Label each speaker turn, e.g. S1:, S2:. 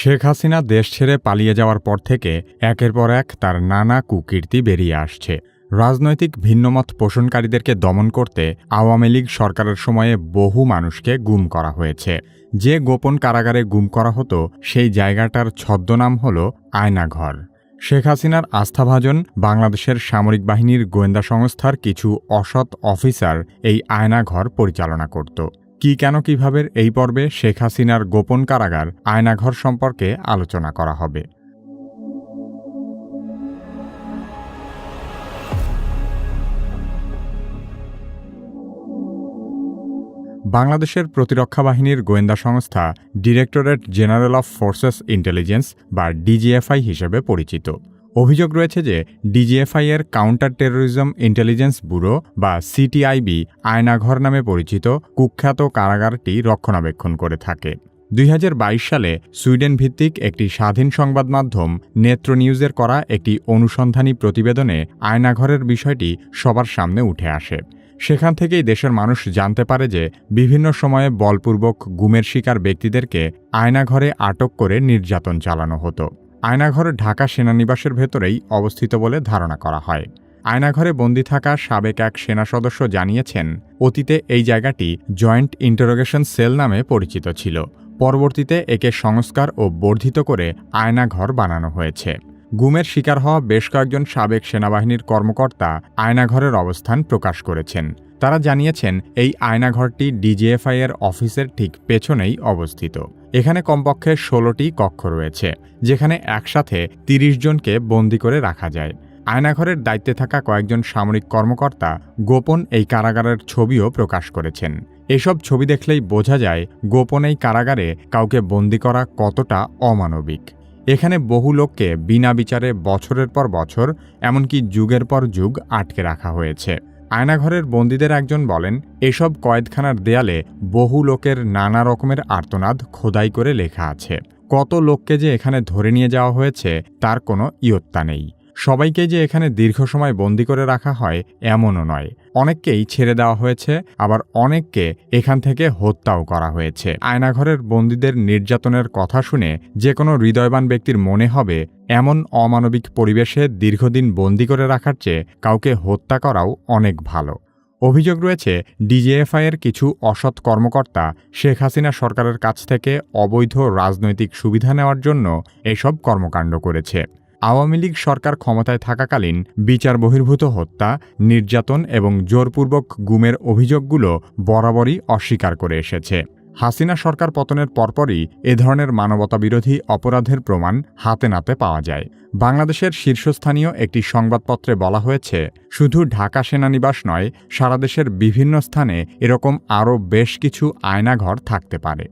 S1: শেখ হাসিনা দেশ ছেড়ে পালিয়ে যাওয়ার পর থেকে একের পর এক তার নানা কুকীর্তি বেরিয়ে আসছে। রাজনৈতিক ভিন্নমত পোষণকারীদেরকে দমন করতে আওয়ামী লীগ সরকারের সময়ে বহু মানুষকে গুম করা হয়েছে। যে গোপন কারাগারে গুম করা হতো সেই জায়গাটার ছদ্মনাম হল আয়নাঘর। শেখ হাসিনার আস্থাভাজন বাংলাদেশের সামরিক বাহিনীর গোয়েন্দা সংস্থার কিছু অসৎ অফিসার এই আয়নাঘর পরিচালনা করত। কি কেন কিভাবে এই পর্বে শেখ হাসিনার গোপন কারাগার আয়নাঘর সম্পর্কে আলোচনা করা হবে। বাংলাদেশের প্রতিরক্ষা বাহিনীর গোয়েন্দা সংস্থা directorate general of forces intelligence বা ডিজিএফআই হিসেবে পরিচিত। অভিযোগ রয়েছে যে ডিজিএফআই এর কাউন্টার টেরোরিজম ইন্টেলিজেন্স ব্যুরো বা সিটিআইবি আয়নাঘর নামে পরিচিত কুখ্যাত কারাগারটি রক্ষণাবেক্ষণ করে থাকে। ২০২২ সালে সুইডেন ভিত্তিক একটি স্বাধীন সংবাদ মাধ্যম নেত্র নিউজের করা একটি অনুসন্ধানী প্রতিবেদনে আয়নাঘরের বিষয়টি সবার সামনে উঠে আসে। সেখান থেকেই দেশের মানুষ জানতে পারে যে বিভিন্ন সময়ে বলপূর্বক গুমের শিকার ব্যক্তিদেরকে আয়নাঘরে আটক করে নির্যাতন চালানো হতো। আয়নাঘর ঢাকা সেনানিবাসের ভেতরেই অবস্থিত বলে ধারণা করা হয়। আয়নাঘরে বন্দী থাকা সাবেক এক সেনা সদস্য জানিয়েছেন, অতীতে এই জায়গাটি জয়েন্ট ইন্টারোগেশন সেল নামে পরিচিত ছিল। পরবর্তীতে একে সংস্কার ও বর্ধিত করে আয়নাঘর বানানো হয়েছে। গুমের শিকার হওয়া বেশ কয়েকজন সাবেক সেনাবাহিনীর কর্মকর্তা আয়নাঘরের অবস্থান প্রকাশ করেছেন। তারা জানিয়েছেন এই আয়নাঘরটি ডিজিএফআই এর অফিসের ঠিক পেছনেই অবস্থিত। এখানে কমপক্ষে ১৬টি কক্ষ রয়েছে, যেখানে একসাথে ৩০ জনকে বন্দী করে রাখা যায়। আয়নাঘরের দায়িত্বে থাকা কয়েকজন সামরিক কর্মকর্তা গোপন এই কারাগারের ছবিও প্রকাশ করেছেন। এসব ছবি দেখলেই বোঝা যায় গোপন এই কারাগারে কাউকে বন্দী করা কতটা অমানবিক। এখানে বহু লোককে বিনা বিচারে বছরের পর বছর, এমনকি যুগের পর যুগ আটকে রাখা হয়েছে। আয়নাঘরের বন্দীদের একজন বলেন, এসব কয়েদখানার দেয়ালে বহু লোকের নানা রকমের আর্তনাদ খোদাই করে লেখা আছে। কত লোককে যে এখানে ধরে নিয়ে যাওয়া হয়েছে তার কোনো ইয়ত্তা নেই। সবাইকে যে এখানে দীর্ঘ সময় বন্দী করে রাখা হয় এমনও নয়। অনেককেই ছেড়ে দেওয়া হয়েছে, আবার অনেককে এখান থেকে হত্যাও করা হয়েছে। আয়নাঘরের বন্দীদের নির্যাতনের কথা শুনে যে কোনো হৃদয়বান ব্যক্তির মনে হবে এমন অমানবিক পরিবেশে দীর্ঘদিন বন্দী করে রাখার চেয়ে কাউকে হত্যা করাও অনেক ভালো। অভিযোগ রয়েছে ডিজিএফআই এর কিছু অসৎ কর্মকর্তা শেখ হাসিনা সরকারের কাছ থেকে অবৈধ রাজনৈতিক সুবিধা নেওয়ার জন্য এসব কর্মকাণ্ড করেছে। আওয়ামী লীগ সরকার ক্ষমতায় থাকাকালীন বিচার বহির্ভূত হত্যা, নির্যাতন এবং জোরপূর্বক গুমের অভিযোগগুলো বরাবরই অস্বীকার করে এসেছে। হাসিনা সরকার পতনের পরপরই এ ধরনের মানবতাবিরোধী অপরাধের প্রমাণ হাতে নাতে পাওয়া যায়। বাংলাদেশের শীর্ষস্থানীয় একটি সংবাদপত্রে বলা হয়েছে, শুধু ঢাকা সেনানিবাস নয়, সারা দেশের বিভিন্ন স্থানে এরকম আরও বেশ কিছু আয়নাঘর থাকতে পারে।